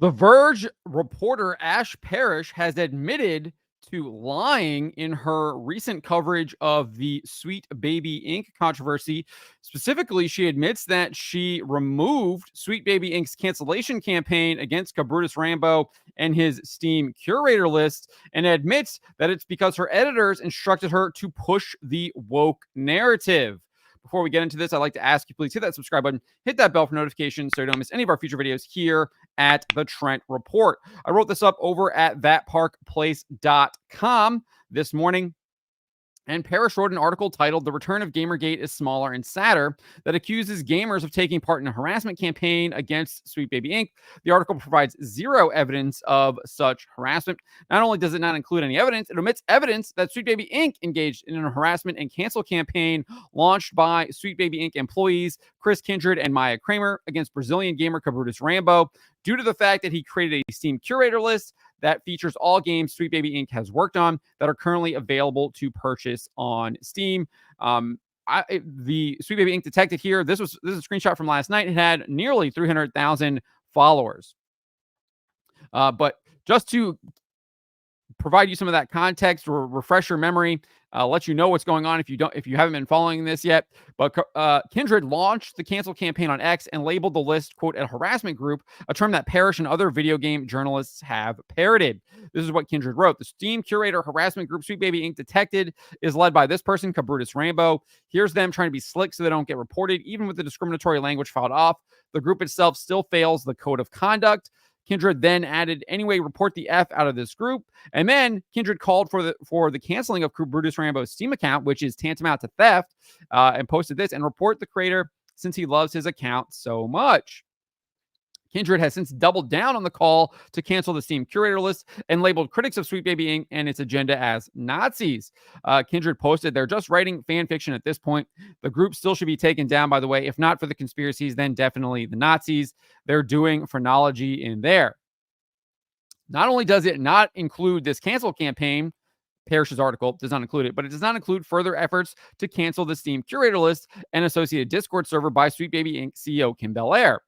The Verge reporter Ash Parrish has admitted to lying in her recent coverage of the Sweet Baby Inc. controversy. Specifically, she admits that she removed Sweet Baby Inc.'s cancellation campaign against Brutus Rambo and his Steam curator list, and admits that it's because her editors instructed her to push the woke narrative. Before we get into this, I'd like to ask you, please hit that subscribe button, hit that bell for notifications so you don't miss any of our future videos here at the Trent Report. I wrote this up over at thatparkplace.com this morning. And Parrish wrote an article titled "The Return of Gamergate is Smaller and Sadder" that accuses gamers of taking part in a harassment campaign against Sweet Baby Inc. The article provides zero evidence of such harassment. Not only does it not include any evidence, it omits evidence that Sweet Baby Inc. engaged in a harassment and cancel campaign launched by Sweet Baby Inc. employees Chris Kindred and Maya Kramer against Brazilian gamer Brutus Rambo, due to the fact that he created a Steam curator list that features all games Sweet Baby Inc. has worked on that are currently available to purchase on Steam. The Sweet Baby Inc. detected here. This is a screenshot from last night. It had nearly 300,000 followers. But just to provide you some of that context or refresh your memory, let you know what's going on if you haven't been following this yet. But Kindred launched the cancel campaign on X and labeled the list, quote, a harassment group, a term that Parrish and other video game journalists have parroted. This is what Kindred wrote. The Steam curator harassment group Sweet Baby Inc. detected is led by this person, Brutus Rambo. Here's them trying to be slick so they don't get reported, even with the discriminatory language filed off. The group itself still fails the code of conduct. Kindred then added, anyway, report the F out of this group. And then Kindred called for the canceling of Brutus Rambo's Steam account, which is tantamount to theft, and posted this, and report the creator since he loves his account so much. Kindred has since doubled down on the call to cancel the Steam curator list and labeled critics of Sweet Baby Inc. and its agenda as Nazis. Kindred posted, they're just writing fan fiction at this point. The group still should be taken down, by the way. If not for the conspiracies, then definitely the Nazis. They're doing phrenology in there. Not only does it not include this cancel campaign, Parrish's article does not include it, but it does not include further efforts to cancel the Steam curator list and associated Discord server by Sweet Baby Inc. CEO Kim Belair.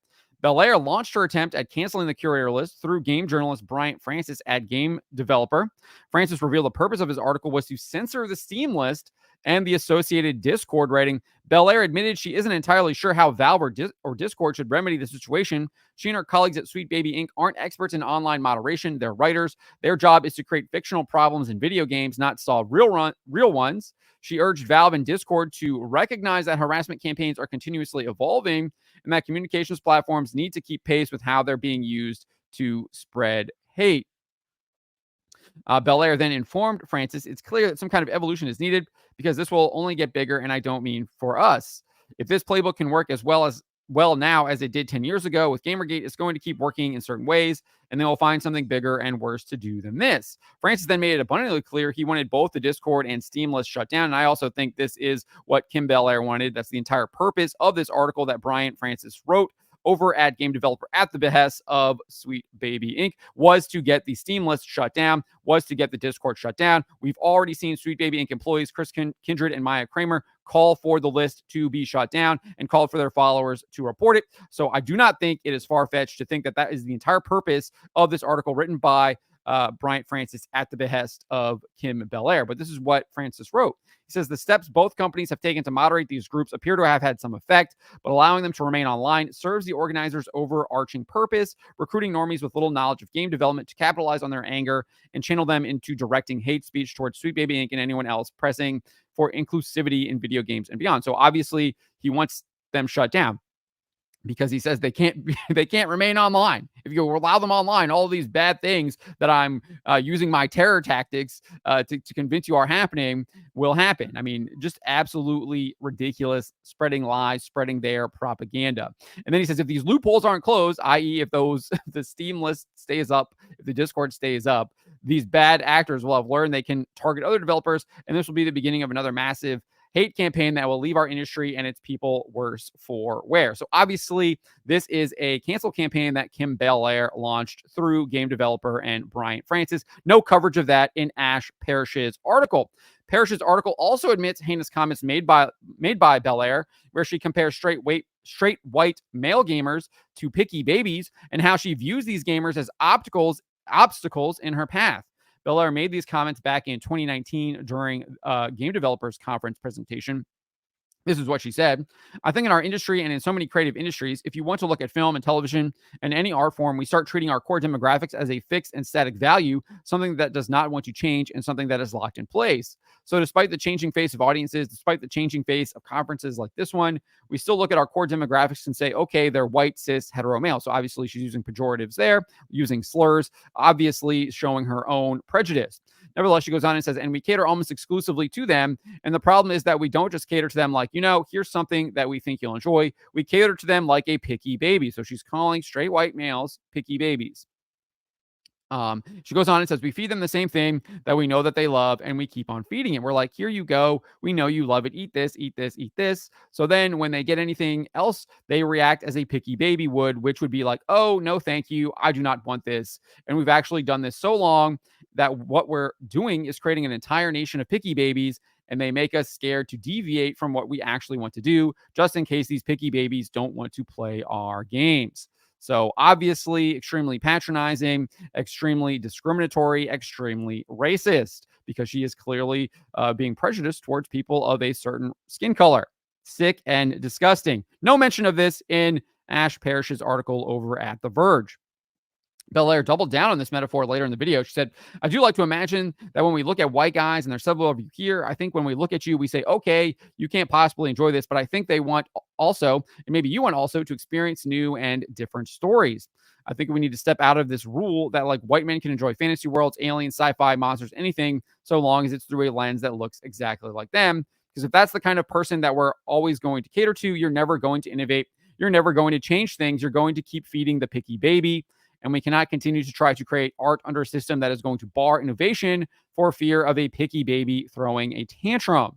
Belair launched her attempt at canceling the curator list through game journalist Bryant Francis at Game Developer. Francis revealed the purpose of his article was to censor the Steam list and the associated Discord, writing, Belair admitted she isn't entirely sure how Valve or Discord should remedy the situation. She and her colleagues at Sweet Baby Inc. aren't experts in online moderation. They're writers. Their job is to create fictional problems in video games, not solve real ones. She urged Valve and Discord to recognize that harassment campaigns are continuously evolving and that communications platforms need to keep pace with how they're being used to spread hate. Belair then informed Francis, it's clear that some kind of evolution is needed because this will only get bigger, and I don't mean for us. If this playbook can work as well now as it did 10 years ago with Gamergate, it's going to keep working in certain ways, and then we'll find something bigger and worse to do than this. Francis then made it abundantly clear he wanted both the Discord and Steam list shut down, and I also think this is what Kim Belair wanted. That's the entire purpose of this article that Bryant Francis wrote over at Game Developer at the behest of Sweet Baby Inc. was to get the Steam list shut down, was to get the Discord shut down. We've already seen Sweet Baby Inc. employees Chris Kindred and Maya Kramer call for the list to be shut down and called for their followers to report it. So I do not think it is far-fetched to think that that is the entire purpose of this article written by Bryant Francis at the behest of Kim Belair. But this is what Francis wrote. He says, the steps both companies have taken to moderate these groups appear to have had some effect, but allowing them to remain online serves the organizers' overarching purpose, recruiting normies with little knowledge of game development to capitalize on their anger and channel them into directing hate speech towards Sweet Baby Inc. and anyone else pressing for inclusivity in video games and beyond. So obviously he wants them shut down, because he says they can't remain online. If you allow them online, all these bad things that I'm using my terror tactics to convince you are happening will happen. I mean, just absolutely ridiculous, spreading lies, spreading their propaganda. And then he says, if these loopholes aren't closed, i.e. if the Steam list stays up, if the Discord stays up, these bad actors will have learned they can target other developers, and this will be the beginning of another massive hate campaign that will leave our industry and its people worse for wear. So obviously, this is a cancel campaign that Kim Belair launched through Game Developer and Bryant Francis. No coverage of that in Ash Parrish's article. Parrish's article also admits heinous comments made by Belair, where she compares straight straight white male gamers to picky babies, and how she views these gamers as obstacles in her path. Belair made these comments back in 2019 during Game Developers Conference presentation. This is what she said. I think in our industry and in so many creative industries, if you want to look at film and television and any art form, we start treating our core demographics as a fixed and static value, something that does not want to change and something that is locked in place. So despite the changing face of audiences, despite the changing face of conferences like this one, we still look at our core demographics and say, okay, they're white, cis, hetero male. So obviously she's using pejoratives there, using slurs, obviously showing her own prejudice. Nevertheless, she goes on and says, and we cater almost exclusively to them. And the problem is that we don't just cater to them like, here's something that we think you'll enjoy. We cater to them like a picky baby. So she's calling straight white males picky babies. She goes on and says, we feed them the same thing that we know that they love, and we keep on feeding it. We're like, here you go. We know you love it. Eat this, eat this, eat this. So then when they get anything else, they react as a picky baby would, which would be like, oh, no, thank you. I do not want this. And we've actually done this so long that what we're doing is creating an entire nation of picky babies, and they make us scared to deviate from what we actually want to do, just in case these picky babies don't want to play our games. So obviously extremely patronizing, extremely discriminatory, extremely racist, because she is clearly being prejudiced towards people of a certain skin color. Sick and disgusting. No mention of this in Ash Parrish's article over at The Verge. Belair doubled down on this metaphor later in the video. She said, I do like to imagine that when we look at white guys, and there's several of you here, I think when we look at you, we say, okay, you can't possibly enjoy this, but I think they want also, and maybe you want also, to experience new and different stories. I think we need to step out of this rule that like white men can enjoy fantasy worlds, aliens, sci-fi, monsters, anything, so long as it's through a lens that looks exactly like them. Because if that's the kind of person that we're always going to cater to, you're never going to innovate. You're never going to change things. You're going to keep feeding the picky baby. And we cannot continue to try to create art under a system that is going to bar innovation for fear of a picky baby throwing a tantrum.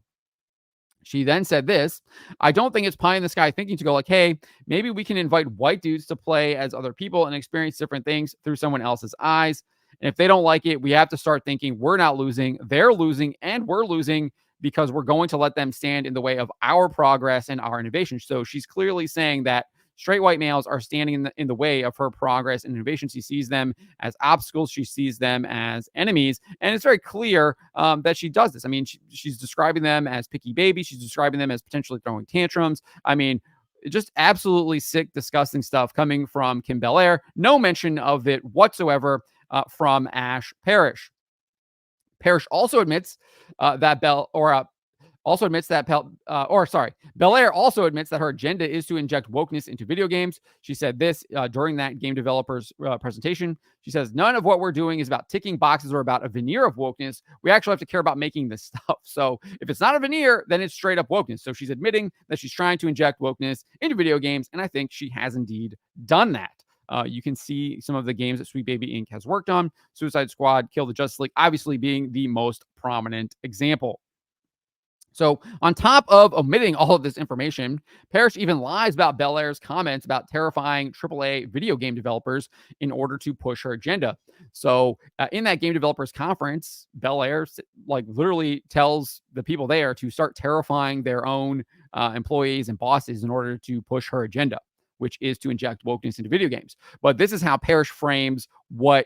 She then said this, I don't think it's pie in the sky thinking to go like, hey, maybe we can invite white dudes to play as other people and experience different things through someone else's eyes. And if they don't like it, we have to start thinking we're not losing, they're losing, and we're losing because we're going to let them stand in the way of our progress and our innovation. So she's clearly saying that straight white males are standing in the way of her progress and innovation. She sees them as obstacles. She sees them as enemies. And it's very clear that she does this. I mean, she's describing them as picky babies. She's describing them as potentially throwing tantrums. I mean, just absolutely sick, disgusting stuff coming from Kim Belair. No mention of it whatsoever from Ash Parrish. Parrish also admits Belair also admits that her agenda is to inject wokeness into video games. She said this during that game developers presentation. She says, none of what we're doing is about ticking boxes or about a veneer of wokeness. We actually have to care about making this stuff. So if it's not a veneer, then it's straight up wokeness. So she's admitting that she's trying to inject wokeness into video games. And I think she has indeed done that. You can see some of the games that Sweet Baby Inc. has worked on. Suicide Squad, Kill the Justice League, obviously being the most prominent example. So on top of omitting all of this information, Parrish even lies about Belair's comments about terrifying AAA video game developers in order to push her agenda. So in that game developers conference, Belair literally tells the people there to start terrifying their own employees and bosses in order to push her agenda, which is to inject wokeness into video games. But this is how Parrish frames what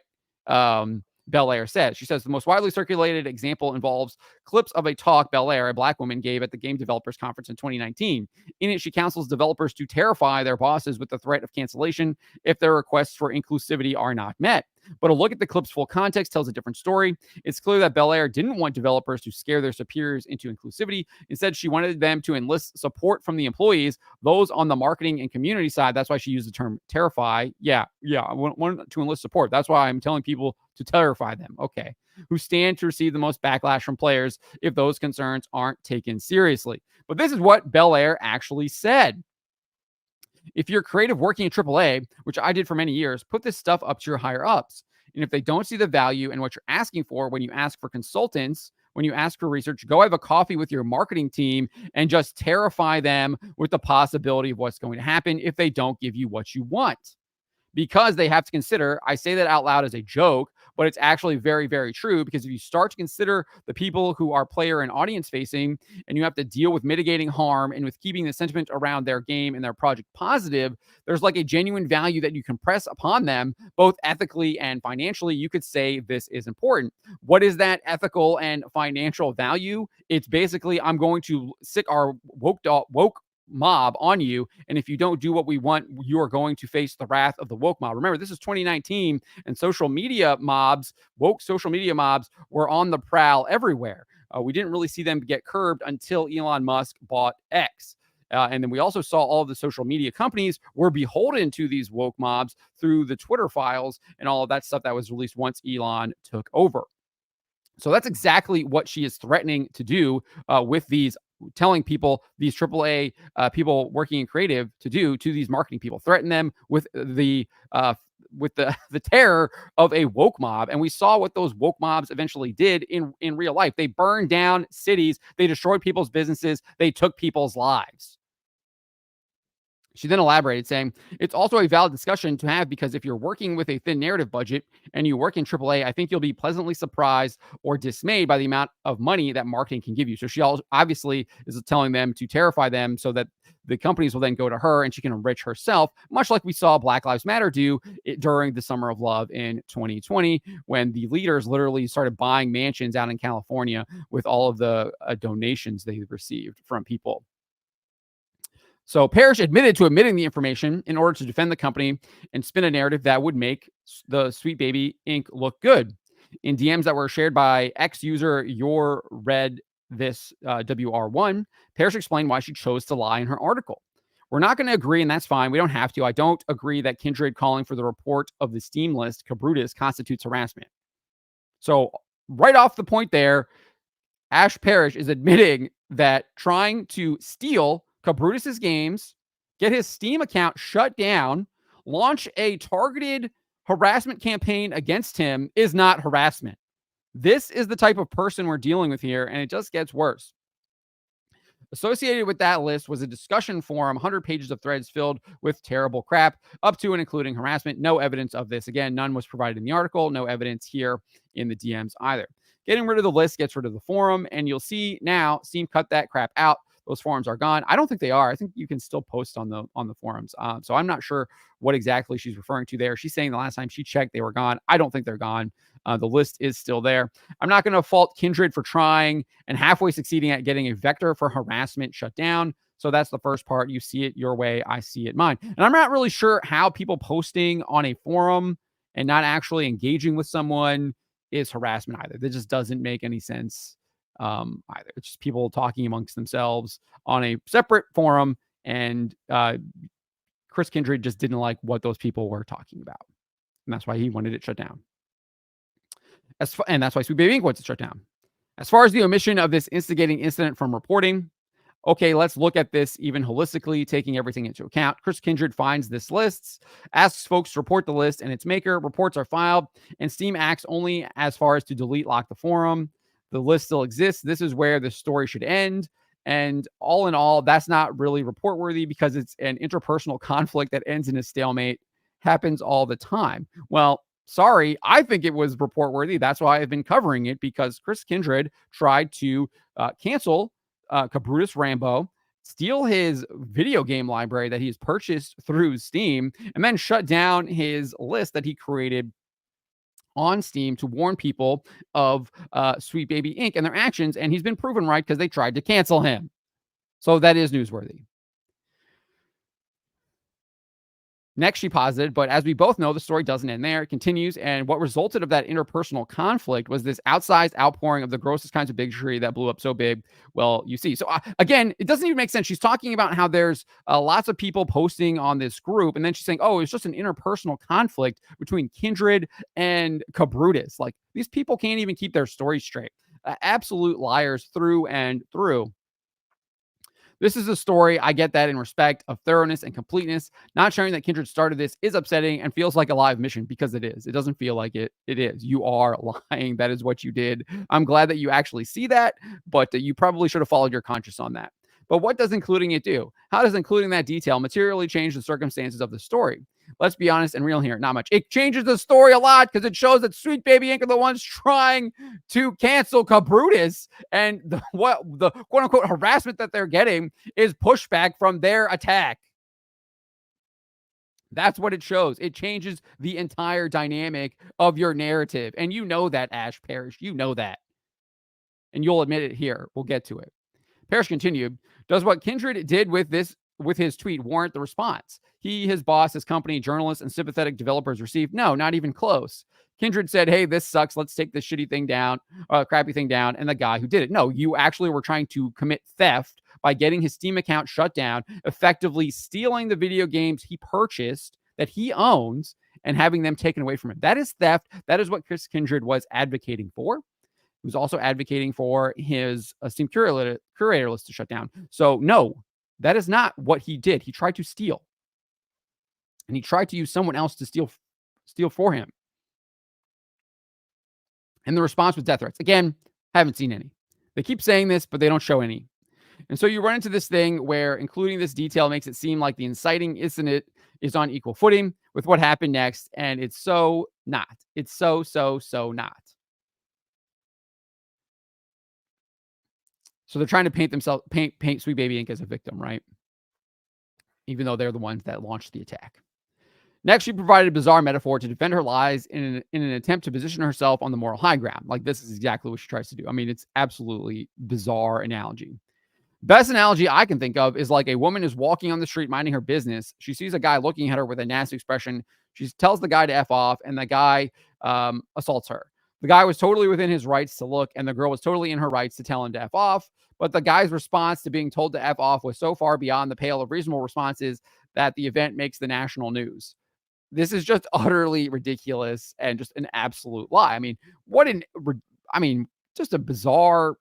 Belair says. She says the most widely circulated example involves clips of a talk Belair, a black woman, gave at the Game Developers Conference in 2019. In it, she counsels developers to terrify their bosses with the threat of cancellation if their requests for inclusivity are not met. But a look at the clip's full context tells a different story. It's clear that Belair didn't want developers to scare their superiors into inclusivity. Instead, she wanted them to enlist support from the employees, those on the marketing and community side. That's why she used the term terrify. Yeah, I want to enlist support. That's why I'm telling people to terrify them. Okay. Who stand to receive the most backlash from players if those concerns aren't taken seriously. But this is what Belair actually said. If you're creative working in AAA, which I did for many years, put this stuff up to your higher ups. And if they don't see the value in what you're asking for when you ask for consultants, when you ask for research, go have a coffee with your marketing team and just terrify them with the possibility of what's going to happen if they don't give you what you want. Because they have to consider, I say that out loud as a joke, but it's actually very, very true, because if you start to consider the people who are player and audience facing, and you have to deal with mitigating harm and with keeping the sentiment around their game and their project positive, there's like a genuine value that you can press upon them, both ethically and financially. You could say this is important. What is that ethical and financial value? It's basically, I'm going to sick our woke mob on you, and if you don't do what we want, you are going to face the wrath of the woke mob. Remember, this is 2019, and woke social media mobs were on the prowl everywhere. We didn't really see them get curbed until Elon Musk bought X. And then we also saw all of the social media companies were beholden to these woke mobs through the Twitter files and all of that stuff that was released once Elon took over. So that's exactly what she is threatening to do with these, telling people, these AAA people working in creative, to do to these marketing people, threaten them with the terror of a woke mob. And we saw what those woke mobs eventually did in real life. They burned down cities, they destroyed people's businesses, they took people's lives. She then elaborated, saying, it's also a valid discussion to have, because if you're working with a thin narrative budget and you work in AAA, I think you'll be pleasantly surprised or dismayed by the amount of money that marketing can give you. So she obviously is telling them to terrify them so that the companies will then go to her and she can enrich herself, much like we saw Black Lives Matter do during the Summer of Love in 2020, when the leaders literally started buying mansions out in California with all of the donations they received from people. So Parrish admitted to omitting the information in order to defend the company and spin a narrative that would make the Sweet Baby Inc. look good. In DMs that were shared by X user Your Read This WR1, Parrish explained why she chose to lie in her article. We're not going to agree, and that's fine. We don't have to. I don't agree that Kindred calling for the report of the Steam list, Cabrutus, constitutes harassment. So right off the point there, Ash Parrish is admitting that trying to steal Cabrutus's games, get his Steam account shut down, launch a targeted harassment campaign against him is not harassment. This is the type of person we're dealing with here, and it just gets worse. Associated with that list was a discussion forum, 100 pages of threads filled with terrible crap, up to and including harassment. No evidence of this. Again, none was provided in the article. No evidence here in the DMs either. Getting rid of the list gets rid of the forum, and you'll see now Steam cut that crap out. Those forums are gone. I don't think they are. I think you can still post on the forums. So I'm not sure what exactly she's referring to there. She's saying the last time she checked, they were gone. I don't think they're gone. The list is still there. I'm not going to fault Kindred for trying and halfway succeeding at getting a vector for harassment shut down. So that's the first part. You see it your way, I see it mine. And I'm not really sure how people posting on a forum and not actually engaging with someone is harassment either. That just doesn't make any sense either. It's just people talking amongst themselves on a separate forum, and Chris Kindred just didn't like what those people were talking about, and that's why he wanted it shut down. And that's why Sweet Baby Inc. wants it shut down. As far as the omission of this instigating incident from reporting, okay, let's look at this even holistically, taking everything into account. Chris Kindred finds this list, asks folks to report the list and its maker. Reports are filed, and Steam acts only as far as to delete, lock the forum. The list still exists. This is where the story should end. And all in all, that's not really report worthy, because it's an interpersonal conflict that ends in a stalemate. Happens all the time. Well, sorry, I think it was report worthy. That's why I've been covering it, because Chris Kindred tried to cancel Cabrutus Rambo, steal his video game library that he's purchased through Steam, and then shut down his list that he created on Steam to warn people of Sweet Baby Inc. and their actions. And he's been proven right, because they tried to cancel him. So that is newsworthy. Next, she posited, but as we both know, the story doesn't end there. It continues, and what resulted of that interpersonal conflict was this outsized outpouring of the grossest kinds of bigotry that blew up so big. Well, you see. So again, it doesn't even make sense. She's talking about how there's lots of people posting on this group, and then she's saying, oh, it's just an interpersonal conflict between Kindred and Cabrutus. Like, these people can't even keep their stories straight. Absolute liars through and through. This is a story, I get that, in respect of thoroughness and completeness. Not sharing that Kindred started this is upsetting and feels like a live mission, because it is. It doesn't feel like it. It is. You are lying. That is what you did. I'm glad that you actually see that, but you probably should have followed your conscience on that. But what does including it do? How does including that detail materially change the circumstances of the story? Let's be honest and real here. Not much. It changes the story a lot because it shows that Sweet Baby Inc. are the ones trying to cancel Brutus, and the quote unquote harassment that they're getting is pushback from their attack. That's what it shows. It changes the entire dynamic of your narrative. And you know that, Ash Parrish. You know that. And you'll admit it here. We'll get to it. Parrish continued, does what Kindred did with his tweet warrant the response his boss, his company, journalists, and sympathetic developers received? No, not even close. Kindred said, hey, this sucks. Let's take this shitty thing down, crappy thing down. And the guy who did it. No, you actually were trying to commit theft by getting his Steam account shut down, effectively stealing the video games he purchased that he owns and having them taken away from him. That is theft. That is what Chris Kindred was advocating for. He was also advocating for his Steam curator list to shut down. So no, that is not what he did. He tried to steal. And he tried to use someone else to steal for him. And the response was death threats. Again, haven't seen any. They keep saying this, but they don't show any. And so you run into this thing where including this detail makes it seem like the inciting incident is on equal footing with what happened next. And it's so not. It's so not. So they're trying to paint Sweet Baby Inc. as a victim, right? Even though they're the ones that launched the attack. Next, she provided a bizarre metaphor to defend her lies in an attempt to position herself on the moral high ground. Like, this is exactly what she tries to do. I mean, it's absolutely bizarre analogy. Best analogy I can think of is like a woman is walking on the street minding her business. She sees a guy looking at her with a nasty expression. She tells the guy to F off, and the guy assaults her. The guy was totally within his rights to look, and the girl was totally in her rights to tell him to F off. But the guy's response to being told to F off was so far beyond the pale of reasonable responses that the event makes the national news. This is just utterly ridiculous and just an absolute lie. I mean, just a bizarre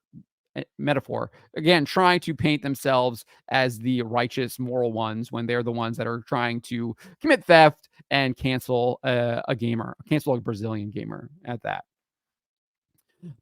metaphor. Again, trying to paint themselves as the righteous, moral ones when they're the ones that are trying to commit theft and cancel a Brazilian gamer at that.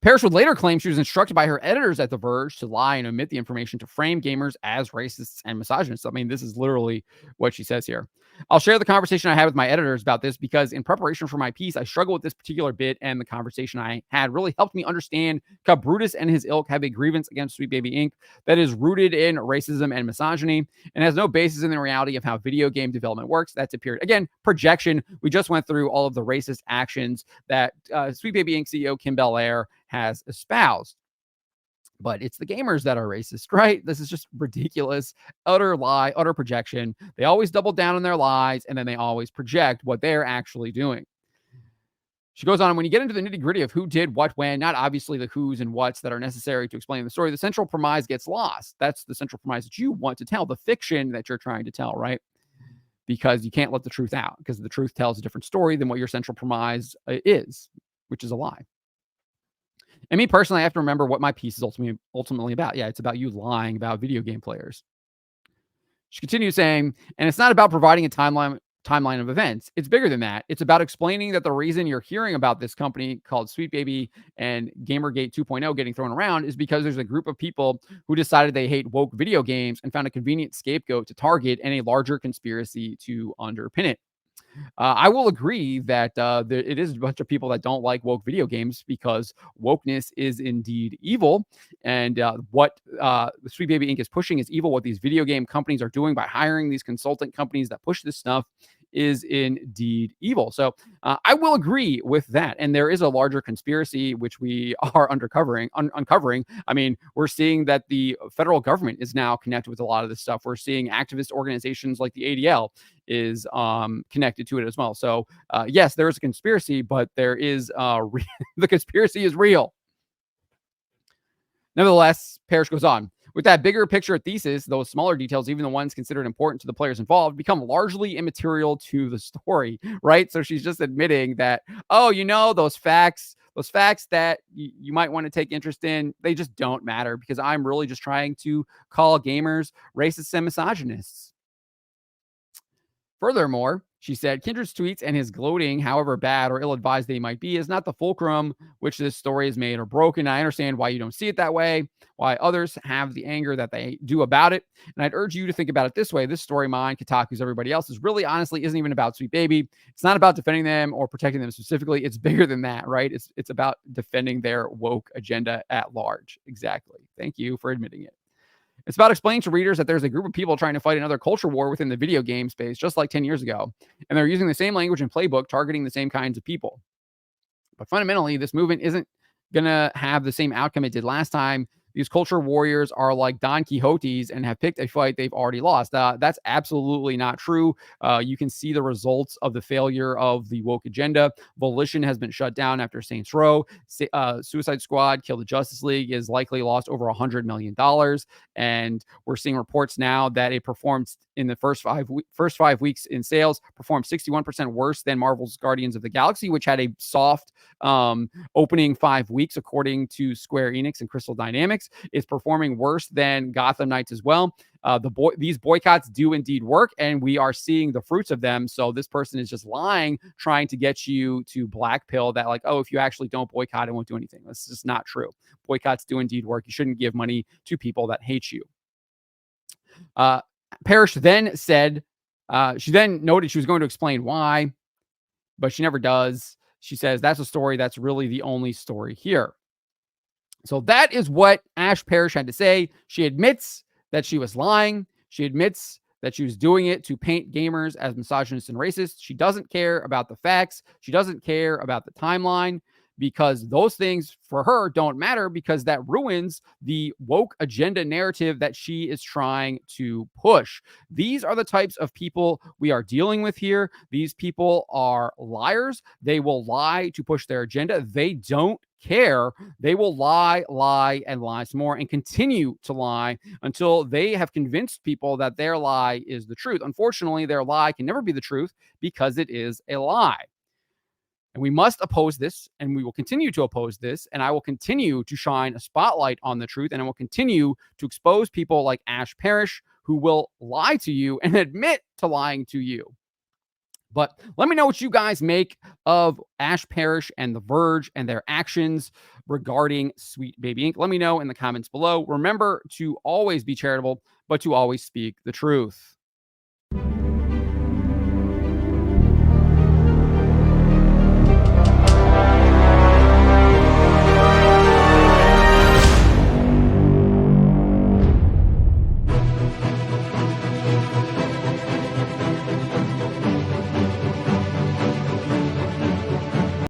Parrish would later claim she was instructed by her editors at The Verge to lie and omit the information to frame gamers as racists and misogynists. I mean, this is literally what she says here. I'll share the conversation I had with my editors about this because in preparation for my piece, I struggled with this particular bit, and the conversation I had really helped me understand how Brutus and his ilk have a grievance against Sweet Baby Inc. that is rooted in racism and misogyny and has no basis in the reality of how video game development works. That's a period. Again, projection. We just went through all of the racist actions that Sweet Baby Inc. CEO Kim Belair has espoused. But it's the gamers that are racist, right? This is just ridiculous, utter lie, utter projection. They always double down on their lies, and then they always project what they're actually doing. She goes on, when you get into the nitty-gritty of who did what when, not obviously the who's and what's that are necessary to explain the story, the central premise gets lost. That's the central premise that you want to tell, the fiction that you're trying to tell, right? Because you can't let the truth out, because the truth tells a different story than what your central premise is, which is a lie. And me personally, I have to remember what my piece is ultimately about. Yeah, it's about you lying about video game players. She continues saying, and it's not about providing a timeline of events. It's bigger than that. It's about explaining that the reason you're hearing about this company called Sweet Baby and Gamergate 2.0 getting thrown around is because there's a group of people who decided they hate woke video games and found a convenient scapegoat to target and a larger conspiracy to underpin it. I will agree that it is a bunch of people that don't like woke video games because wokeness is indeed evil. And what Sweet Baby Inc. is pushing is evil. What these video game companies are doing by hiring these consultant companies that push this stuff is indeed evil. So I will agree with that. And there is a larger conspiracy, which we are uncovering. I mean, we're seeing that the federal government is now connected with a lot of this stuff. We're seeing activist organizations like the ADL is connected to it as well. So yes, there is a conspiracy, but there is the conspiracy is real. Nevertheless, Parrish goes on. With that bigger picture thesis, those smaller details, even the ones considered important to the players involved, become largely immaterial to the story, right? So she's just admitting that, those facts that you might want to take interest in, they just don't matter because I'm really just trying to call gamers racists and misogynists. Furthermore, She said, Kindred's tweets and his gloating, however bad or ill-advised they might be, is not the fulcrum which this story is made or broken. I understand why you don't see it that way, why others have the anger that they do about it. And I'd urge you to think about it this way. This story, mine, Kotaku's, everybody else's, really honestly isn't even about Sweet Baby. It's not about defending them or protecting them specifically. It's bigger than that, right? It's about defending their woke agenda at large. Exactly. Thank you for admitting it. It's about explaining to readers that there's a group of people trying to fight another culture war within the video game space, just like 10 years ago. And they're using the same language and playbook, targeting the same kinds of people. But fundamentally, this movement isn't going to have the same outcome it did last time. These culture warriors are like Don Quixotes and have picked a fight they've already lost. That's absolutely not true. You can see the results of the failure of the woke agenda. Volition has been shut down after Saints Row. Suicide Squad, Kill the Justice League is likely lost over $100 million. And we're seeing reports now that it performed in the first five weeks in sales, performed 61% worse than Marvel's Guardians of the Galaxy, which had a soft opening 5 weeks, according to Square Enix and Crystal Dynamics. Is performing worse than Gotham Knights as well. These boycotts do indeed work, and we are seeing the fruits of them. So this person is just lying, trying to get you to black pill that, like, oh, if you actually don't boycott, it won't do anything. That's just not true. Boycotts do indeed work. You shouldn't give money to people that hate you. Parrish then said, she then noted she was going to explain why, but she never does. She says that's a story that's really the only story here. So that is what Ash Parrish had to say. She admits that she was lying. She admits that she was doing it to paint gamers as misogynist and racist. She doesn't care about the facts. She doesn't care about the timeline, because those things for her don't matter, because that ruins the woke agenda narrative that she is trying to push. These are the types of people we are dealing with here. These people are liars. They will lie to push their agenda. They don't care. They will lie, and lie some more, and continue to lie until they have convinced people that their lie is the truth. Unfortunately, their lie can never be the truth because it is a lie. And we must oppose this, and we will continue to oppose this, and I will continue to shine a spotlight on the truth, and I will continue to expose people like Ash Parrish who will lie to you and admit to lying to you. But let me know what you guys make of Ash Parrish and The Verge and their actions regarding Sweet Baby Inc. Let me know in the comments below. Remember to always be charitable, but to always speak the truth.